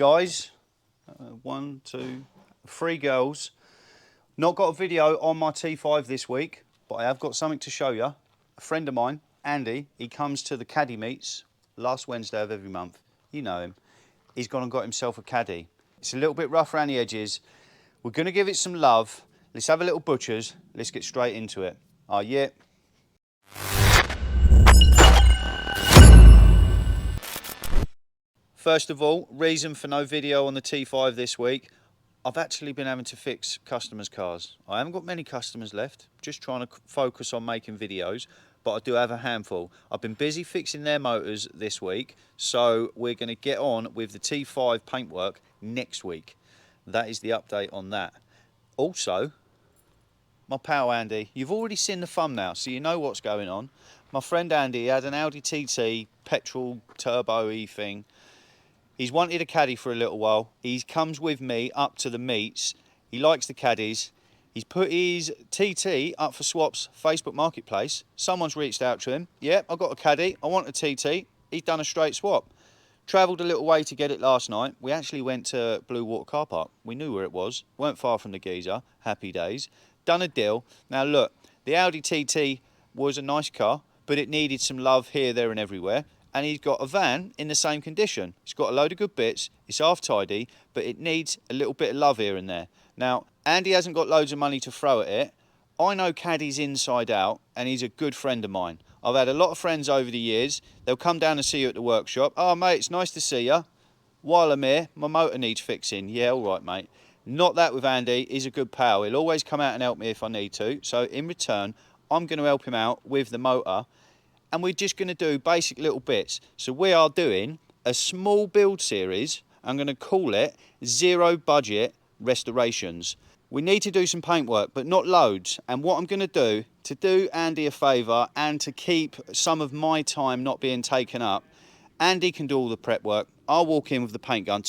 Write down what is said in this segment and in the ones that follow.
Guys, one, two, three girls. Not got a video on my T5 this week, but I have got something to show you. A friend of mine, Andy, he comes to the Caddy meets last Wednesday of every month. You know him. He's gone and got himself a Caddy. It's a little bit rough around the edges. We're going to give it some love. Let's have a little butchers. Let's get straight into it. Are you? First of all, reason for no video on the T5 this week. I've actually been having to fix customers' cars. I haven't got many customers left, just trying to focus on making videos, but I do have a handful. I've been busy fixing their motors this week, so we're going to get on with the T5 paintwork next week. That is the update on that. Also, my pal Andy, you've already seen the thumbnail, so you know what's going on. My friend Andy had an Audi TT petrol turbo-y thing. He's wanted a Caddy for a little while. He comes with me up to the meets. He likes the Caddies. He's put his TT up for swaps Facebook Marketplace. Someone's reached out to him. Yep, I got a Caddy. I want a TT. He's done a straight swap. Travelled a little way to get it last night. We actually went to Blue Water Car Park. We knew where it was. Weren't far from the geezer. Happy days. Done a deal. Now look, the Audi TT was a nice car, but it needed some love here, there and everywhere. And he's got a van in the same condition. It's got a load of good bits, it's half tidy, but it needs a little bit of love here and there. Now, Andy hasn't got loads of money to throw at it. I know Caddy's inside out, and he's a good friend of mine. I've had a lot of friends over the years. They'll come down and see you at the workshop. Oh, mate, it's nice to see you. While I'm here, my motor needs fixing. Yeah, all right, mate. Not that with Andy. He's a good pal. He'll always come out and help me if I need to. So in return, I'm going to help him out with the motor. And we're just going to do basic little bits. So we are doing a small build series. I'm going to call it Zero Budget Restorations. We need to do some paintwork, but not loads. And what I'm going to do Andy a favour and to keep some of my time not being taken up, Andy can do all the prep work. I'll walk in with the paint gun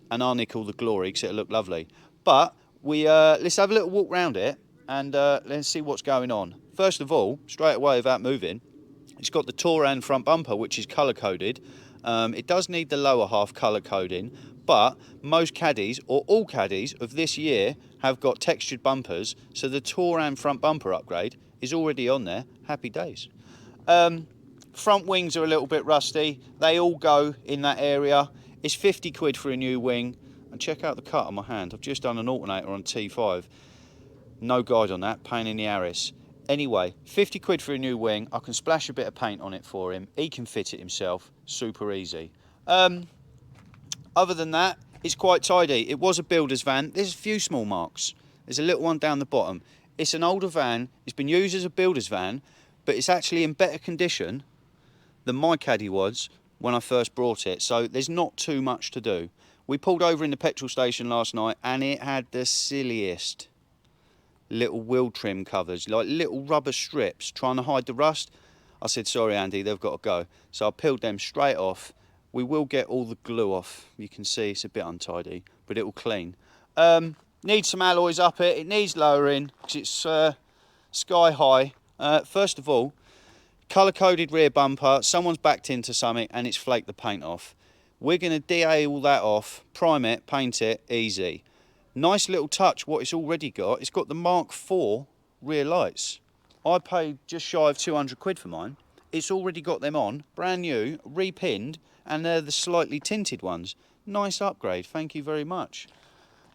and I'll nick all the glory because it'll look lovely. But let's have a little walk around it and let's see what's going on. First of all, straight away without moving, it's got the Touran front bumper, which is colour-coded. It does need the lower half colour-coding, but most Caddies, or all Caddies of this year, have got textured bumpers, so the Touran front bumper upgrade is already on there. Happy days. Front wings are a little bit rusty. They all go in that area. It's 50 quid for a new wing. And check out the cut on my hand. I've just done an alternator on T5. No guide on that, pain in the arse. Anyway, 50 quid for a new wing. I can splash a bit of paint on it for him. He can fit it himself. Super easy. Other than that, it's quite tidy. It was a builder's van. There's a few small marks. There's a little one down the bottom. It's an older van. It's been used as a builder's van, but it's actually in better condition than my Caddy was when I first brought it. So there's not too much to do. We pulled over in the petrol station last night and it had the silliest little wheel trim covers, like little rubber strips trying to hide the rust. I said, sorry Andy, they've got to go. So I peeled them straight off. We will get all the glue off. You can see it's a bit untidy, but it will clean. Needs some alloys up it. It needs lowering because it's sky high. First of all, colour-coded rear bumper. Someone's backed into something and it's flaked the paint off. We're going to DA all that off, prime it, paint it, easy. Nice little touch what it's already got. It's got the Mark IV rear lights. I paid just shy of 200 quid for mine. It's already got them on, brand new, repinned, and they're the slightly tinted ones. Nice upgrade, thank you very much.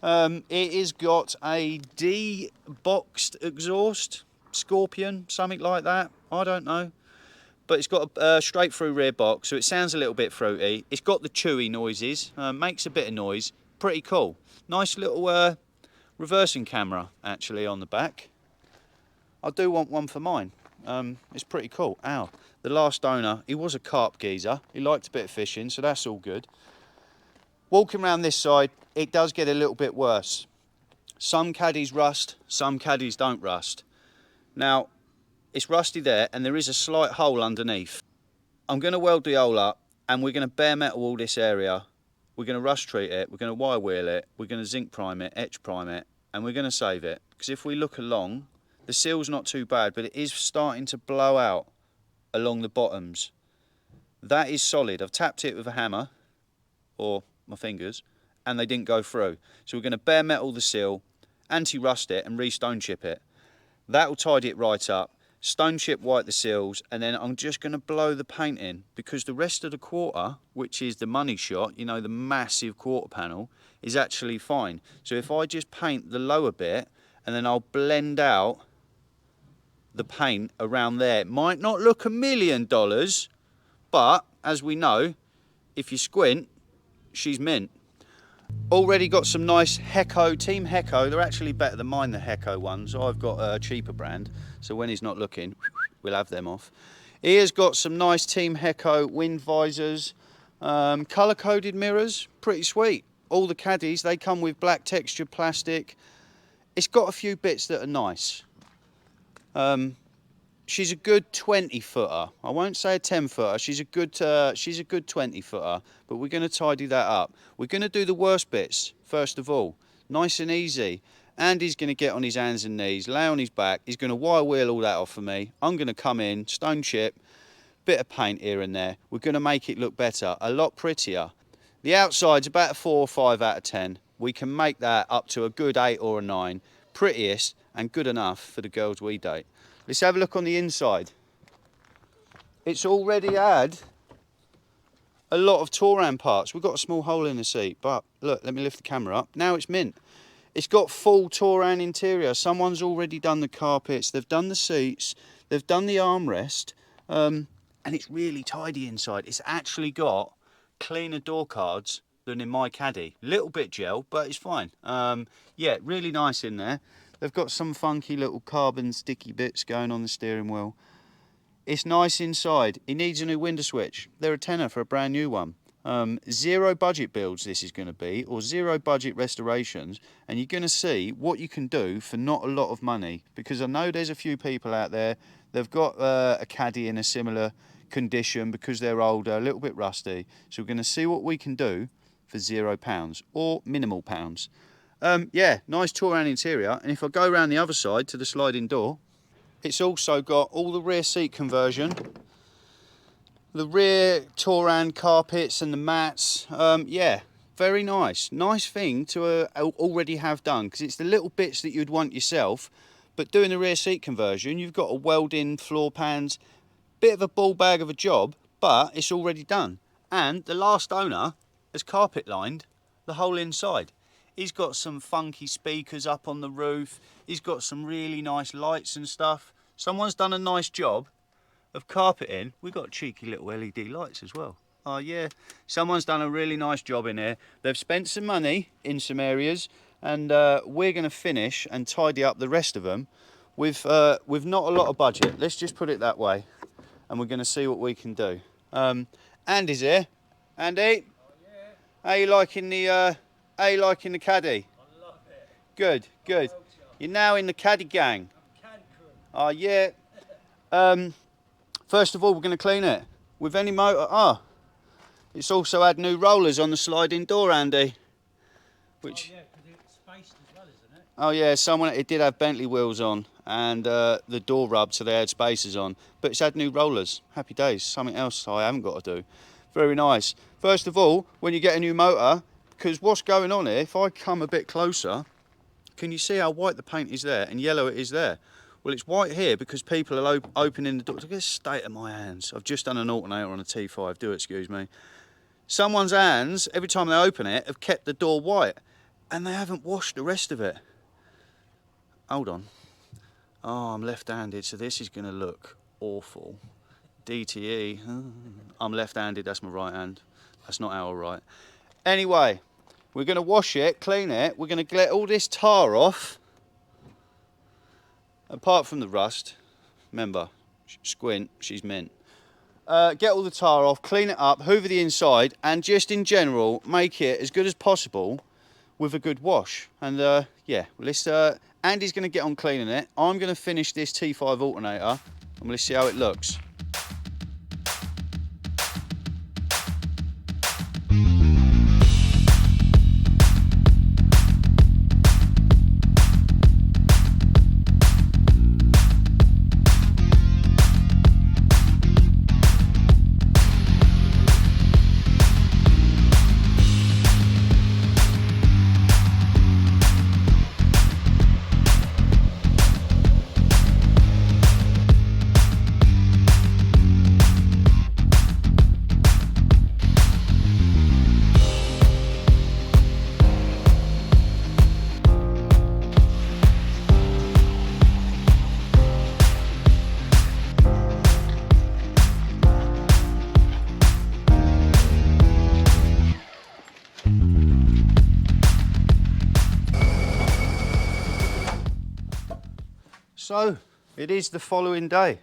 It has got a D-boxed exhaust, Scorpion, something like that, I don't know. But it's got a straight through rear box, so it sounds a little bit fruity. It's got the chewy noises, makes a bit of noise, pretty cool. Nice little reversing camera actually on the back. I do want one for mine. It's pretty cool. Ow. The last owner, he was a carp geezer. He liked a bit of fishing, so that's all good. Walking around this side, it does get a little bit worse. Some Caddies rust, some Caddies don't rust. Now, it's rusty there, and there is a slight hole underneath. I'm going to weld the hole up, and we're going to bare metal all this area. We're going to rust treat it, we're going to wire wheel it, we're going to zinc prime it, etch prime it, and we're going to save it. Because if we look along, the seal's not too bad, but it is starting to blow out along the bottoms. That is solid. I've tapped it with a hammer, or my fingers, and they didn't go through. So we're going to bare metal the seal, anti-rust it, and re-stone chip it. That'll tidy it right up. Stone chip white the seals, and then I'm just going to blow the paint in, because the rest of the quarter, which is the money shot, you know, the massive quarter panel, is actually fine. So if I just paint the lower bit, and then I'll blend out the paint around there. It might not look $1 million, but as we know, if you squint, she's mint. Already got some nice Hecco, Team Hecco. They're actually better than mine, the Hecco ones. I've got a cheaper brand, so when he's not looking, we'll have them off. He has got some nice Team Hecco wind visors, colour-coded mirrors, pretty sweet. All the Caddies, they come with black textured plastic. It's got a few bits that are nice. She's a good 20-footer. I won't say a 10-footer. She's a good 20-footer, but we're going to tidy that up. We're going to do the worst bits first of all, nice and easy. Andy's going to get on his hands and knees, lay on his back. He's going to wire wheel all that off for me. I'm going to come in, stone chip, bit of paint here and there. We're going to make it look better, a lot prettier. The outside's about a 4 or 5 out of 10. We can make that up to a good 8 or a 9. Prettiest and good enough for the girls we date. Let's have a look on the inside. It's already had a lot of Touran parts. We've got a small hole in the seat, but look, let me lift the camera up. Now it's mint. It's got full Touran interior. Someone's already done the carpets, they've done the seats, they've done the armrest, and it's really tidy inside. It's actually got cleaner door cards than in my Caddy. Little bit gel, but it's fine. Yeah, really nice in there. They've got some funky little carbon sticky bits going on the steering wheel. It's nice inside. It needs a new window switch. They're a tenner for a brand new one. 0 budget builds this is going to be, or 0 budget restorations, and you're going to see what you can do for not a lot of money, because I know there's a few people out there, they've got a Caddy in a similar condition because they're older, a little bit rusty. So we're going to see what we can do for £0 or minimal pounds. Yeah, nice Touran interior, and if I go around the other side to the sliding door, it's also got all the rear seat conversion, the rear Touran carpets and the mats. Yeah, very nice. Nice thing to already have done, because it's the little bits that you'd want yourself, but doing the rear seat conversion, you've got a weld-in floor pans, bit of a ball bag of a job, but it's already done. And the last owner has carpet lined the whole inside. He's got some funky speakers up on the roof. He's got some really nice lights and stuff. Someone's done a nice job of carpeting. We've got cheeky little LED lights as well. Oh yeah, someone's done a really nice job in here. They've spent some money in some areas, and we're going to finish and tidy up the rest of them with not a lot of budget. Let's just put it that way, and we're going to see what we can do. Andy's here. Andy, oh, yeah. How you liking the Caddy? I love it. Good, good. You're now in the Caddy gang. Caddy crew. Oh yeah. First of all, we're going to clean it with any motor. Ah, it's also had new rollers on the sliding door, Andy. Which? Oh yeah, because it's spaced as well, isn't it? Oh yeah, it did have Bentley wheels on, and the door rubbed, so they had spacers on. But it's had new rollers. Happy days. Something else I haven't got to do. Very nice. First of all, when you get a new motor, because what's going on here, if I come a bit closer, can you see how white the paint is there and yellow it is there? Well, it's white here because people are opening the door. Look at the state of my hands. I've just done an alternator on a T5, do excuse me. Someone's hands, every time they open it, have kept the door white, and they haven't washed the rest of it. Hold on. Oh, I'm left-handed, so this is going to look awful. DTE. I'm left-handed, that's my right hand. That's not our right. Anyway, we're going to wash it, clean it. We're going to get all this tar off. Apart from the rust. Remember, squint, she's mint. Get all the tar off, clean it up, hoover the inside, and just in general, make it as good as possible with a good wash. And yeah, Andy's going to get on cleaning it. I'm going to finish this T5 alternator, and we'll see how it looks. So, it is the following day.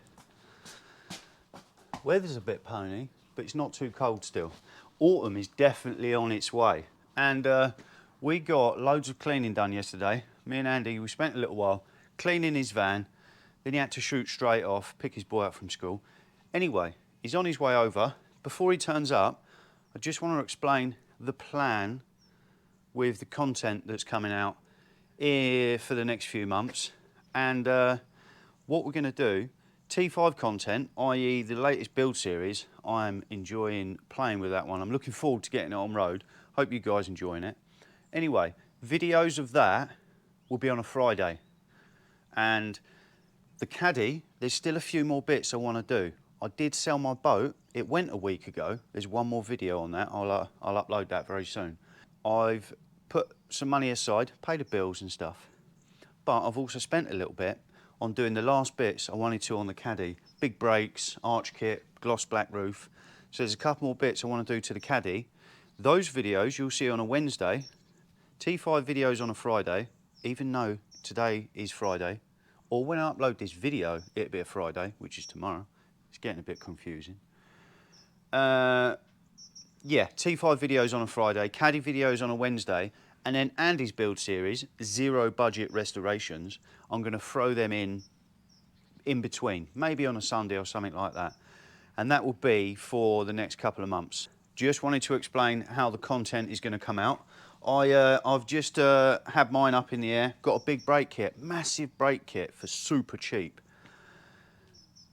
Weather's a bit pony, but it's not too cold still. Autumn is definitely on its way. And we got loads of cleaning done yesterday. Me and Andy, we spent a little while cleaning his van. Then he had to shoot straight off, pick his boy up from school. Anyway, he's on his way over. Before he turns up, I just want to explain the plan with the content that's coming out here for the next few months. And what we're going to do, T5 content, i.e. the latest build series. I'm enjoying playing with that one. I'm looking forward to getting it on road. Hope you guys enjoying it. Anyway, videos of that will be on a Friday. And the Caddy, there's still a few more bits I want to do. I did sell my boat. It went a week ago. There's one more video on that. I'll upload that very soon. I've put some money aside, paid the bills and stuff. But I've also spent a little bit on doing the last bits I wanted to on the Caddy. Big brakes, arch kit, gloss black roof. So there's a couple more bits I want to do to the Caddy. Those videos you'll see on a Wednesday. T5 videos on a Friday, even though today is Friday. Or when I upload this video, it'll be a Friday, which is tomorrow. It's getting a bit confusing. Yeah, T5 videos on a Friday, Caddy videos on a Wednesday, and then Andy's build series, zero budget restorations. I'm going to throw them in between, maybe on a Sunday or something like that. And that will be for the next couple of months. Just wanted to explain how the content is going to come out. I've just had mine up in the air, got a big brake kit, massive brake kit for super cheap.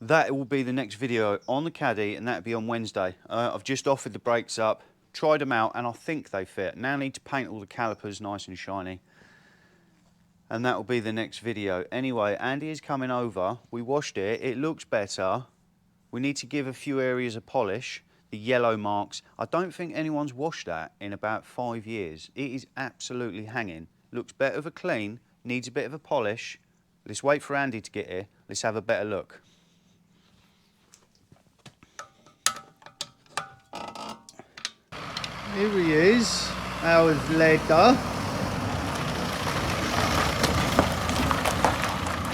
That will be the next video on the Caddy, and that'll be on Wednesday. I've just offered the brakes up, tried them out, and I think they fit. Now I need to paint all the calipers nice and shiny. And that will be the next video. Anyway, Andy is coming over. We washed it. It looks better. We need to give a few areas a polish. The yellow marks. I don't think anyone's washed that in about 5 years. It is absolutely hanging. Looks better of a clean. Needs a bit of a polish. Let's wait for Andy to get here. Let's have a better look. Here he is, our leather.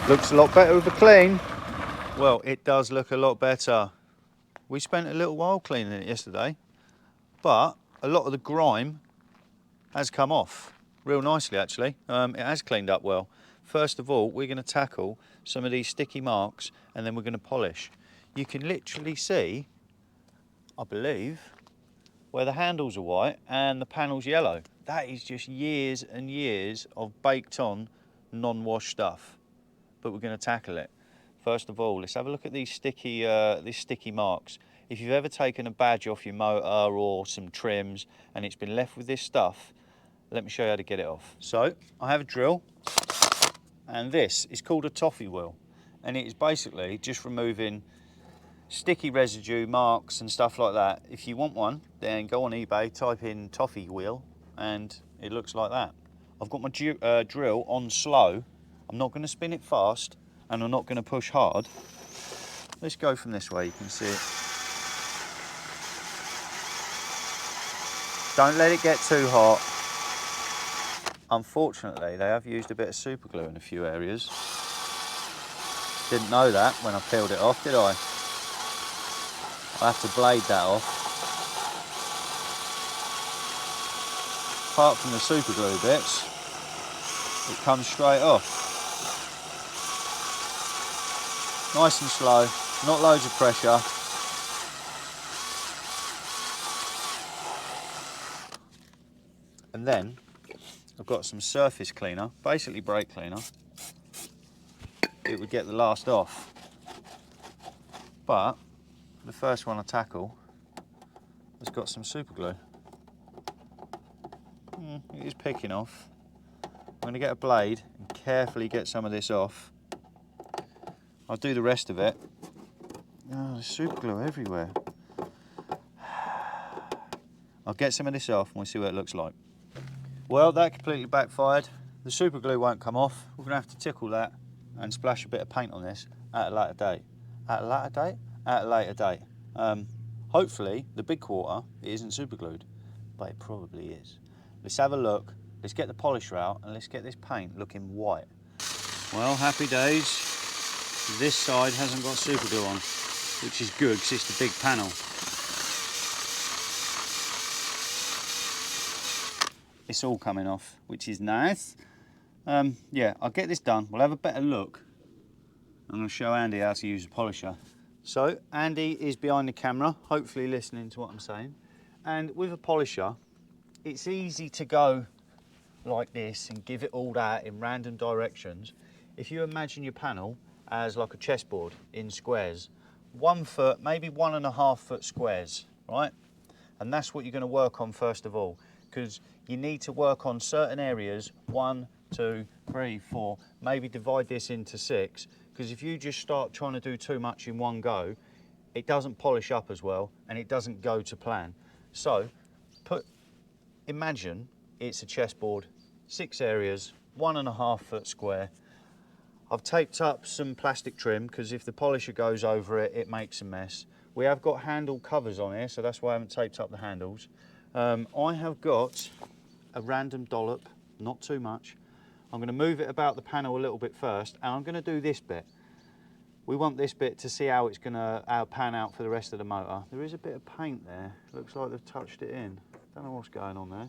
Looks a lot better with a clean. Well, it does look a lot better. We spent a little while cleaning it yesterday, but a lot of the grime has come off real nicely actually. It has cleaned up well. First of all, we're going to tackle some of these sticky marks and then we're going to polish. You can literally see, I believe, where the handles are white and the panel's yellow. That is just years and years of baked on, non-washed stuff. But we're going to tackle it. First of all, let's have a look at these sticky marks. If you've ever taken a badge off your motor or some trims and it's been left with this stuff, let me show you how to get it off. So, I have a drill, and this is called a toffee wheel. And it is basically just removing sticky residue, marks and stuff like that. If you want one, then go on eBay, type in toffee wheel, and it looks like that. I've got my drill on slow. I'm not going to spin it fast, and I'm not going to push hard. Let's go from this way, you can see it. Don't let it get too hot. Unfortunately, they have used a bit of super glue in a few areas. Didn't know that when I peeled it off, did I? I have to blade that off. Apart from the super glue bits, it comes straight off. Nice and slow, not loads of pressure. And then I've got some surface cleaner, basically brake cleaner. It would get the last off. But the first one I tackle has got some super glue. It is picking off. I'm going to get a blade and carefully get some of this off. I'll do the rest of it. Oh, there's super glue everywhere. I'll get some of this off and we'll see what it looks like. Well, that completely backfired. The super glue won't come off. We're going to have to tickle that and splash a bit of paint on this at a later date. At a later date? At a later date. Hopefully, the big quarter, it isn't super glued, but it probably is. Let's have a look. Let's get the polisher out and let's get this paint looking white. Well, happy days. This side hasn't got super glue on, which is good because it's the big panel. It's all coming off, which is nice. Yeah, I'll get this done. We'll have a better look. I'm going to show Andy how to use a polisher. So Andy is behind the camera, hopefully listening to what I'm saying. And with a polisher, it's easy to go like this and give it all that in random directions. If you imagine your panel as like a chessboard in squares, 1 foot, maybe 1.5 foot squares, right? And that's what you're going to work on first of all, because you need to work on certain areas, 1, 2, 3, 4, maybe divide this into 6, because if you just start trying to do too much in one go, it doesn't polish up as well and it doesn't go to plan. So imagine it's a chessboard, 6 areas, 1.5 foot square. I've taped up some plastic trim because if the polisher goes over it, it makes a mess. We have got handle covers on here, so that's why I haven't taped up the handles. I have got a random dollop, not too much. I'm going to move it about the panel a little bit first, and I'm going to do this bit. We want this bit to see how it's going to pan out for the rest of the motor. There is a bit of paint there. Looks like they've touched it in. Don't know what's going on there.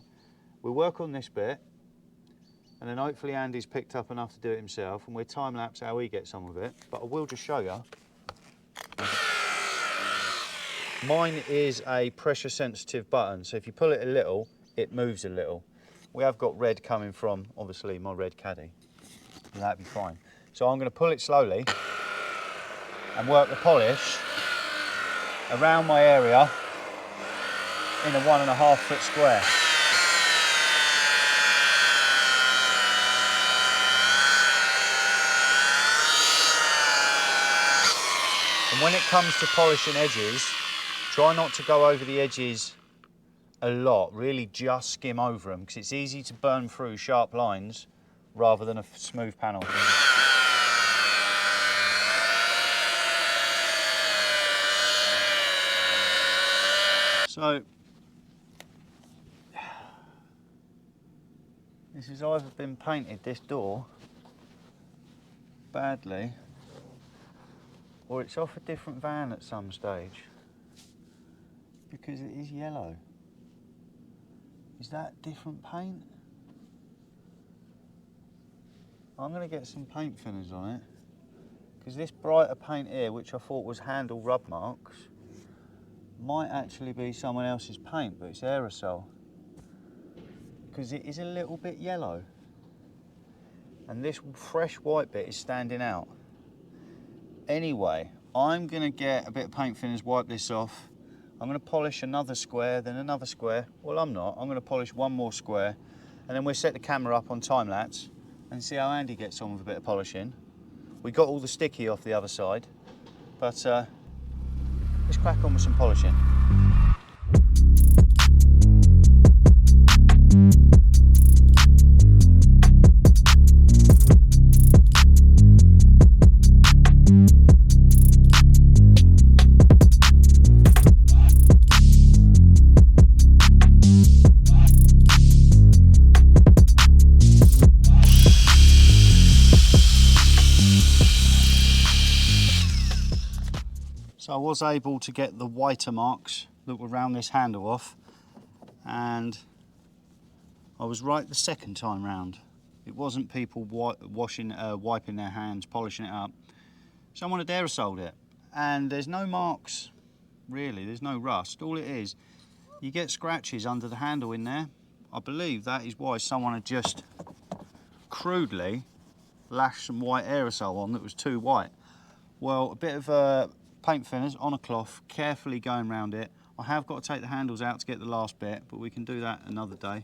We'll work on this bit, and then hopefully Andy's picked up enough to do it himself, and we'll time lapse how he gets on with it. But I will just show you. Mine is a pressure sensitive button, so if you pull it a little, it moves a little. We have got red coming from, obviously, my red Caddy. That'd be fine. So I'm going to pull it slowly and work the polish around my area in a 1.5 foot square. And when it comes to polishing edges, try not to go over the edges a lot, really just skim over them, because it's easy to burn through sharp lines rather than a smooth panel. So, this has either been painted, this door, badly, or it's off a different van at some stage, because it is yellow. Is that different paint? I'm going to get some paint thinners on it, because this brighter paint here, which I thought was handle rub marks, might actually be someone else's paint, but it's aerosol, because it is a little bit yellow. And this fresh white bit is standing out. Anyway, I'm going to get a bit of paint thinners, wipe this off. I'm going to polish another square, then another square. Well, I'm not. I'm going to polish one more square, and then we'll set the camera up on time lapse and see how Andy gets on with a bit of polishing. We got all the sticky off the other side, but let's crack on with some polishing. So I was able to get the whiter marks that were around this handle off, and I was right the second time round. It wasn't people wiping their hands, polishing it up. Someone had aerosoled it, and there's no marks really, there's no rust. All it is, you get scratches under the handle in there. I believe that is why someone had just crudely lashed some white aerosol on that was too white. Well, a bit of paint thinners on a cloth, carefully going around it. I have got to take the handles out to get the last bit, but we can do that another day.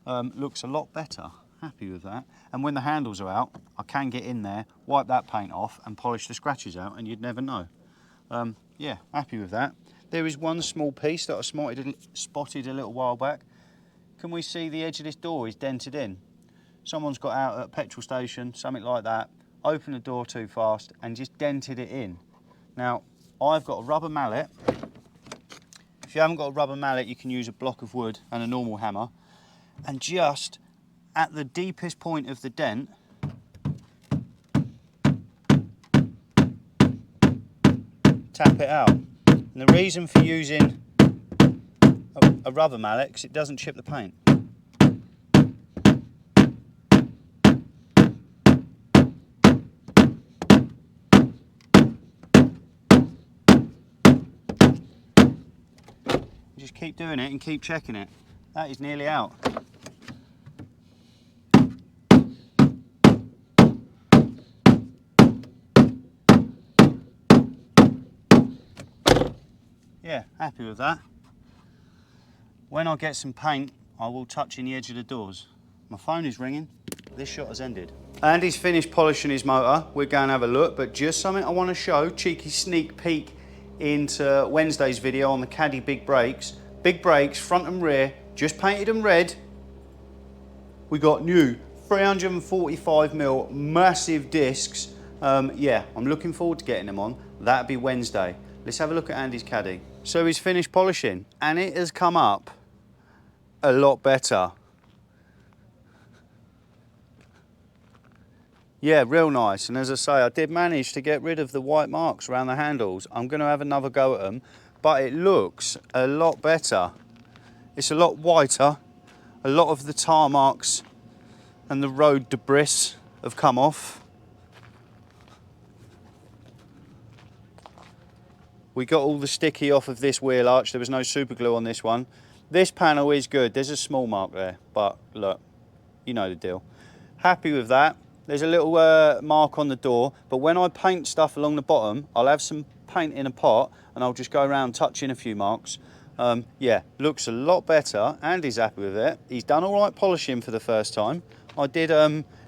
Looks a lot better, happy with that. And when the handles are out, I can get in there, wipe that paint off and polish the scratches out, and you'd never know. Yeah, happy with that. There is one small piece that I spotted a little while back. Can we see the edge of this door is dented in? Someone's got out at a petrol station, something like that, opened the door too fast and just dented it in. Now, I've got a rubber mallet. If you haven't got a rubber mallet, you can use a block of wood and a normal hammer. And just at the deepest point of the dent, tap it out. And the reason for using a rubber mallet, because it doesn't chip the paint. Just keep doing it and keep checking it. That is nearly out. Yeah, happy with that. When I get some paint, I will touch in the edge of the doors. My phone is ringing. This shot has ended. Andy's finished polishing his motor. We're going to have a look, but just something I want to show, cheeky sneak peek into Wednesday's video on the Caddy big brakes. Big brakes, front and rear, just painted them red. We got new 345mm massive discs. Yeah, I'm looking forward to getting them on. That'll be Wednesday. Let's have a look at Andy's Caddy. So he's finished polishing and it has come up a lot better. Yeah, real nice. And as I say, I did manage to get rid of the white marks around the handles. I'm going to have another go at them, but it looks a lot better. It's a lot whiter. A lot of the tar marks and the road debris have come off. We got all the sticky off of this wheel arch. There was no super glue on this one. This panel is good. There's a small mark there, but look, you know the deal. Happy with that. There's a little mark on the door, but when I paint stuff along the bottom, I'll have some paint in a pot and I'll just go around touching a few marks. Yeah, looks a lot better. Andy's happy with it. He's done all right polishing for the first time. I did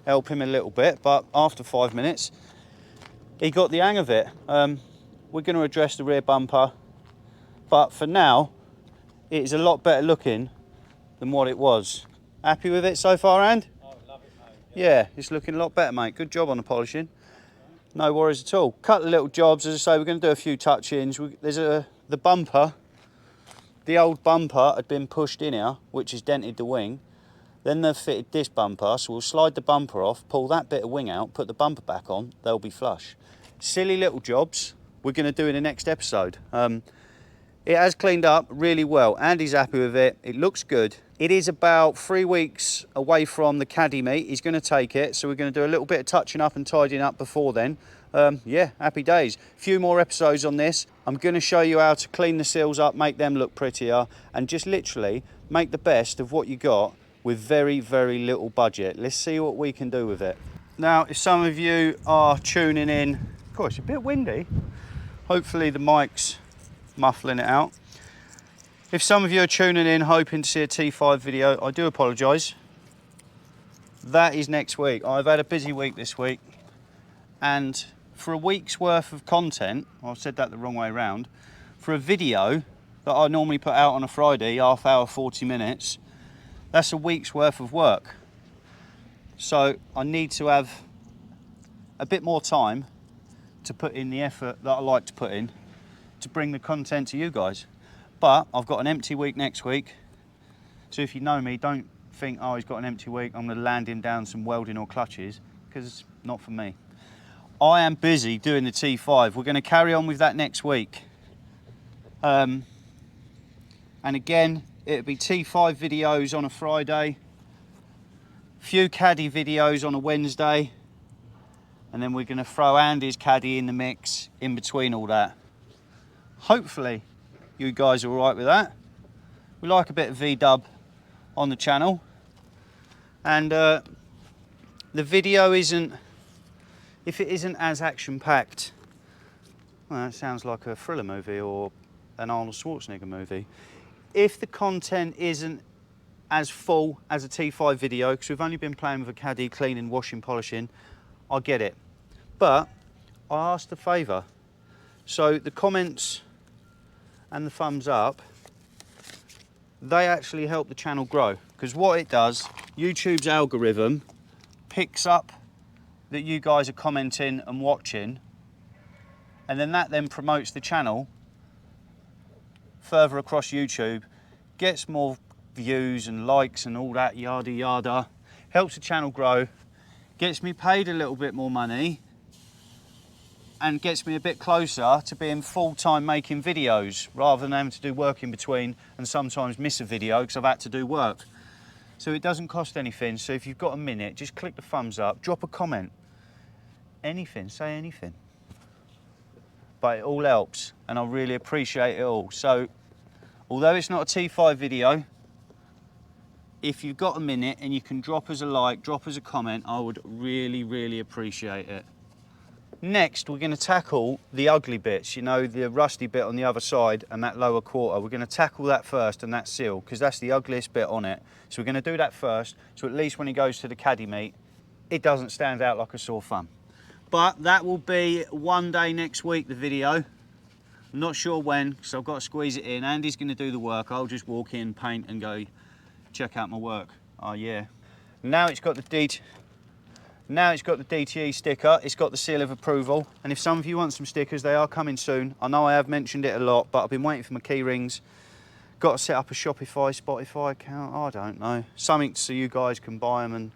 help him a little bit, but after 5 minutes, he got the hang of it. We're going to address the rear bumper, but for now, it is a lot better looking than what it was. Happy with it so far, And? Oh, love it, mate. Yeah, it's looking a lot better, mate. Good job on the polishing. No worries at all. Couple of little jobs. As I say, we're going to do a few touch-ins. There's the bumper. The old bumper had been pushed in here, which has dented the wing. Then they've fitted this bumper, so we'll slide the bumper off, pull that bit of wing out, put the bumper back on. They'll be flush. Silly little jobs. We're going to do in the next episode. It has cleaned up really well. Andy's happy with it. It looks good. It is about 3 weeks away from the Caddy meet. He's going to take it, so we're going to do a little bit of touching up and tidying up before then. Yeah, happy days. A few more episodes on this. I'm going to show you how to clean the seals up, make them look prettier, and just literally make the best of what you got with very, very little budget. Let's see what we can do with it. Now, if some of you are tuning in, of course, it's a bit windy. Hopefully the mic's muffling it out. If some of you are tuning in hoping to see a T5 video, I do apologise. That is next week. I've had a busy week this week, and for a week's worth of content, I've said that the wrong way around, for a video that I normally put out on a Friday, half hour, 40 minutes, that's a week's worth of work. So I need to have a bit more time to put in the effort that I like to put in to bring the content to you guys. But I've got an empty week next week. So if you know me, don't think, oh, he's got an empty week, I'm going to land him down some welding or clutches, because it's not for me. I am busy doing the T5. We're going to carry on with that next week. And again, it'll be T5 videos on a Friday, few Caddy videos on a Wednesday, and then we're going to throw Andy's Caddy in the mix in between all that. Hopefully you guys are all right with that. We like a bit of V-dub on the channel, and the video isn't, if it isn't as action-packed, well, that sounds like a thriller movie or an Arnold Schwarzenegger movie. If the content isn't as full as a T5 video, because we've only been playing with a Caddy, cleaning, washing, polishing, I get it. But I asked a favour. So the comments and the thumbs up, they actually help the channel grow. Because what it does, YouTube's algorithm picks up that you guys are commenting and watching, and then that then promotes the channel further across YouTube, gets more views and likes and all that yada yada, helps the channel grow, gets me paid a little bit more money, and gets me a bit closer to being full-time making videos rather than having to do work in between and sometimes miss a video because I've had to do work. So it doesn't cost anything. So if you've got a minute, just click the thumbs up, drop a comment, anything, say anything. But it all helps and I really appreciate it all. So although it's not a T5 video, if you've got a minute and you can drop us a like, drop us a comment, I would really, really appreciate it. Next, we're going to tackle the ugly bits, you know, the rusty bit on the other side and that lower quarter. We're going to tackle that first and that seal, because that's the ugliest bit on it. So we're going to do that first, so at least when he goes to the caddy meet, it doesn't stand out like a sore thumb. But that will be one day next week, the video. I'm not sure when, because I've got to squeeze it in. Andy's going to do the work. I'll just walk in, paint and go check out my work. Oh yeah. Now it's got the DTE sticker, it's got the seal of approval, and if some of you want some stickers, they are coming soon. I know I have mentioned it a lot, but I've been waiting for my key rings. Got to set up a Shopify, Spotify account, I don't know. Something so you guys can buy them and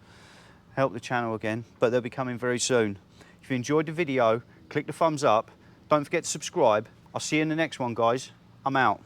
help the channel again, but they'll be coming very soon. If you enjoyed the video, click the thumbs up. Don't forget to subscribe. I'll see you in the next one, guys. I'm out.